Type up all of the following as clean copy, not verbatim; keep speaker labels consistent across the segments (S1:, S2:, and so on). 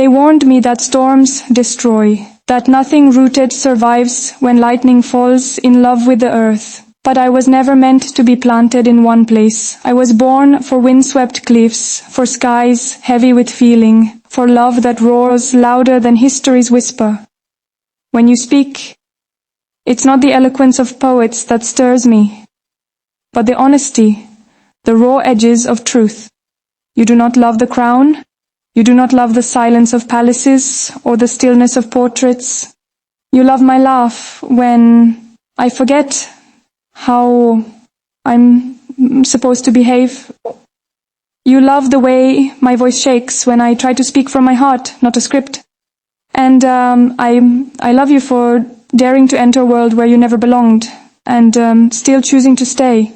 S1: They warned me that storms destroy, that nothing rooted survives when lightning falls in love with the earth. But I was never meant to be planted in one place. I was born for windswept cliffs, for skies heavy with feeling, for love that roars louder than history's whisper. When you speak, it's not the eloquence of poets that stirs me, but the honesty, the raw edges of truth. You do not love the crown, you do not love the silence of palaces or the stillness of portraits. You love my laugh when I forget how I'm supposed to behave. You love the way my voice shakes when I try to speak from my heart, not a script. And I love you for daring to enter a world where you never belonged, and still choosing to stay.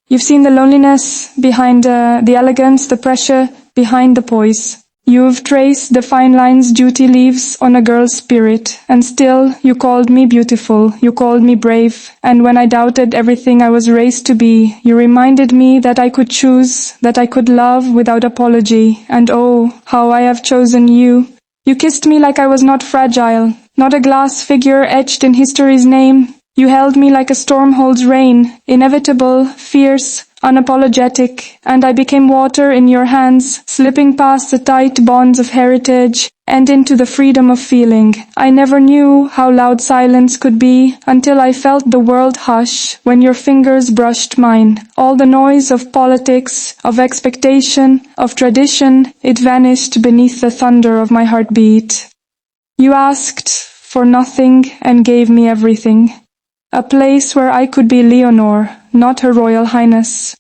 S1: You've seen the loneliness behind the elegance, the pressure behind the poise. You've traced the fine lines duty leaves on a girl's spirit, and still you called me beautiful, you called me brave, and when I doubted everything I was raised to be, you reminded me that I could choose, that I could love without apology, and oh, how I have chosen you. You kissed me like I was not fragile, not a glass figure etched in history's name. You held me like a storm holds rain, inevitable, fierce, unapologetic, and I became water in your hands, slipping past the tight bonds of heritage and into the freedom of feeling. I never knew how loud silence could be until I felt the world hush when your fingers brushed mine. All the noise of politics, of expectation, of tradition, it vanished beneath the thunder of my heartbeat. You asked for nothing and gave me everything. A place where I could be Leonor, not Her Royal Highness.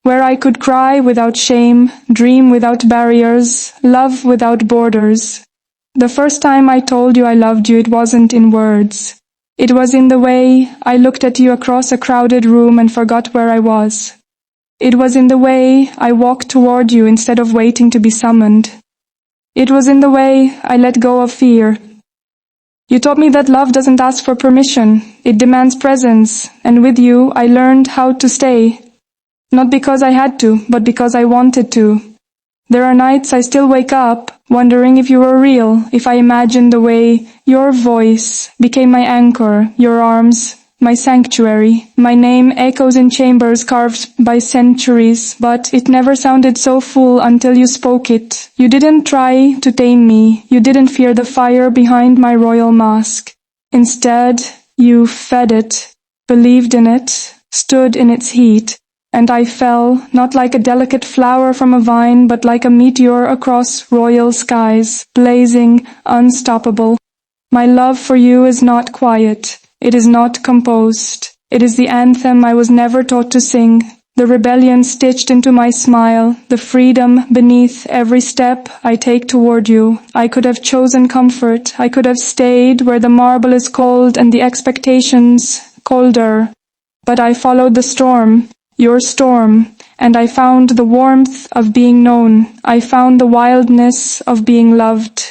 S1: Where I could cry without shame, dream without barriers, love without borders. The first time I told you I loved you, it wasn't in words. It was in the way I looked at you across a crowded room and forgot where I was. It was in the way I walked toward you instead of waiting to be summoned. It was in the way I let go of fear. You taught me that love doesn't ask for permission, it demands presence, and with you I learned how to stay. Not because I had to, but because I wanted to. There are nights I still wake up, wondering if you were real, if I imagined the way your voice became my anchor, your arms, my sanctuary. My name echoes in chambers carved by centuries, but it never sounded so full until you spoke it. You didn't try to tame me. You didn't fear the fire behind my royal mask. Instead, you fed it, believed in it, stood in its heat, and I fell, not like a delicate flower from a vine, but like a meteor across royal skies, blazing, unstoppable. My love for you is not quiet. It is not composed. It is the anthem I was never taught to sing, the rebellion stitched into my smile, the freedom beneath every step I take toward you. I could have chosen comfort. I could have stayed where the marble is cold and the expectations colder. But I followed the storm, your storm, and I found the warmth of being known. I found the wildness of being loved.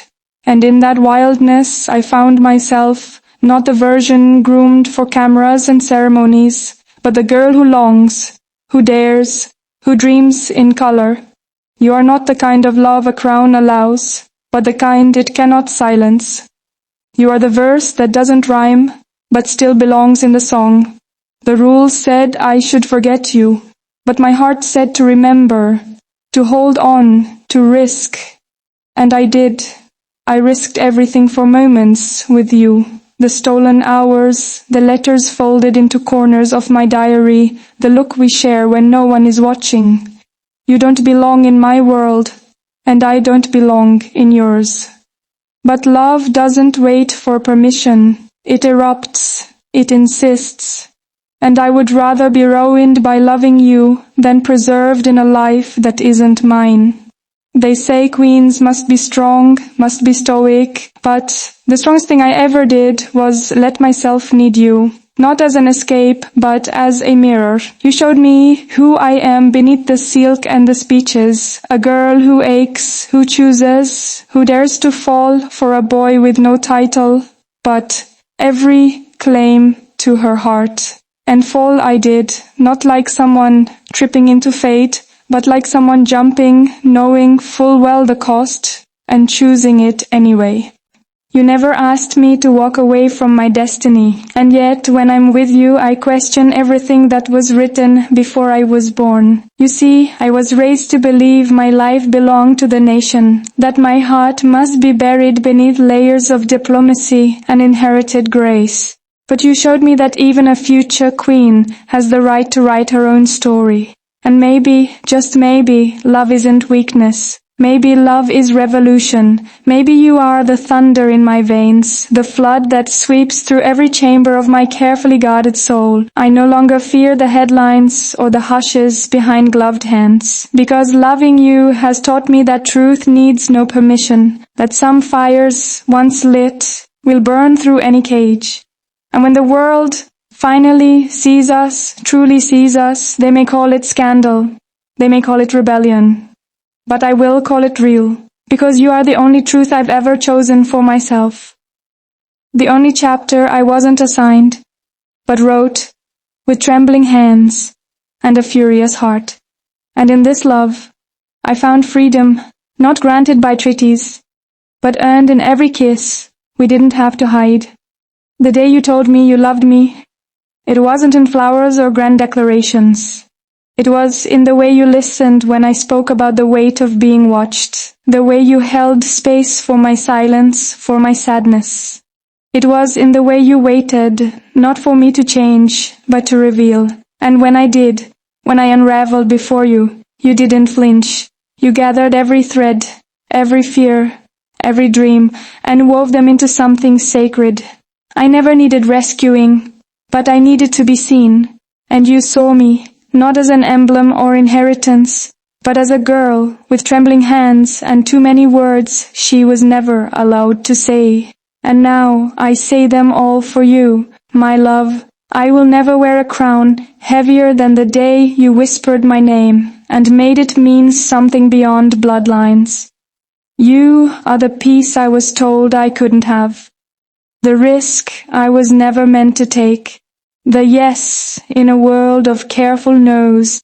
S1: And in that wildness I found myself, not the version groomed for cameras and ceremonies, but the girl who longs, who dares, who dreams in color. You are not the kind of love a crown allows, but the kind it cannot silence. You are the verse that doesn't rhyme, but still belongs in the song. The rules said I should forget you, but my heart said to remember, to hold on, to risk. And I did. I risked everything for moments with you. The stolen hours, the letters folded into corners of my diary, the look we share when no one is watching. You don't belong in my world, and I don't belong in yours. But love doesn't wait for permission. It erupts, it insists. And I would rather be ruined by loving you than preserved in a life that isn't mine. They say queens must be strong, must be stoic, but the strongest thing I ever did was let myself need you. Not as an escape, but as a mirror. You showed me who I am beneath the silk and the speeches. A girl who aches, who chooses, who dares to fall for a boy with no title, but every claim to her heart. And fall I did, not like someone tripping into fate, but like someone jumping, knowing full well the cost, and choosing it anyway. You never asked me to walk away from my destiny, and yet when I'm with you I question everything that was written before I was born. You see, I was raised to believe my life belonged to the nation, that my heart must be buried beneath layers of diplomacy and inherited grace. But you showed me that even a future queen has the right to write her own story. And maybe, just maybe, love isn't weakness. Maybe love is revolution. Maybe you are the thunder in my veins, the flood that sweeps through every chamber of my carefully guarded soul. I no longer fear the headlines or the hushes behind gloved hands, because loving you has taught me that truth needs no permission, that some fires, once lit, will burn through any cage. And when the world finally sees us, truly sees us, they may call it scandal, they may call it rebellion. But I will call it real, because you are the only truth I've ever chosen for myself. The only chapter I wasn't assigned, but wrote with trembling hands and a furious heart. And in this love, I found freedom, not granted by treaties, but earned in every kiss we didn't have to hide. The day you told me you loved me, it wasn't in flowers or grand declarations. It was in the way you listened when I spoke about the weight of being watched, the way you held space for my silence, for my sadness. It was in the way you waited, not for me to change, but to reveal. And when I did, when I unraveled before you, you didn't flinch. You gathered every thread, every fear, every dream, and wove them into something sacred. I never needed rescuing, but I needed to be seen. And you saw me, not as an emblem or inheritance, but as a girl with trembling hands and too many words she was never allowed to say. And now I say them all for you, my love. I will never wear a crown heavier than the day you whispered my name and made it mean something beyond bloodlines. You are the peace I was told I couldn't have, the risk I was never meant to take, the yes in a world of careful no's.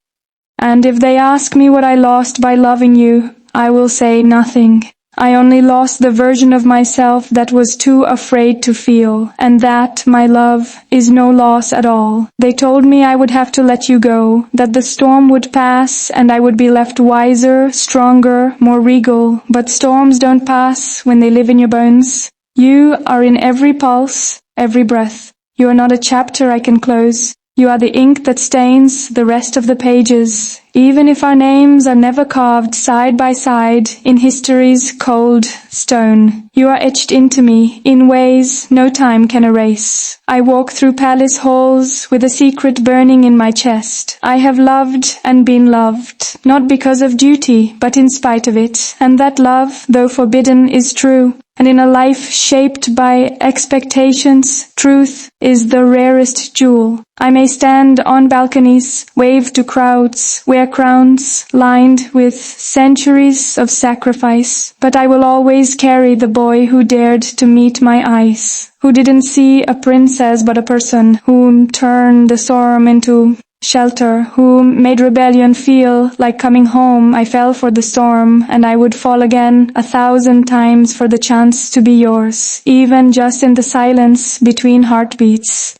S1: And if they ask me what I lost by loving you, I will say nothing. I only lost the version of myself that was too afraid to feel, and that, my love, is no loss at all. They told me I would have to let you go, that the storm would pass and I would be left wiser, stronger, more regal. But storms don't pass when they live in your bones. You are in every pulse, every breath. You are not a chapter I can close. You are the ink that stains the rest of the pages, even if our names are never carved side by side in history's cold stone. You are etched into me in ways no time can erase. I walk through palace halls with a secret burning in my chest. I have loved and been loved, not because of duty, but in spite of it. And that love, though forbidden, is true. And in a life shaped by expectations, truth is the rarest jewel. I may stand on balconies, wave to crowds, wear crowns lined with centuries of sacrifice, but I will always carry the boy who dared to meet my eyes, who didn't see a princess but a person, who turned the storm into shelter, who made rebellion feel like coming home. I fell for the storm, and I would fall again 1,000 times for the chance to be yours, even just in the silence between heartbeats.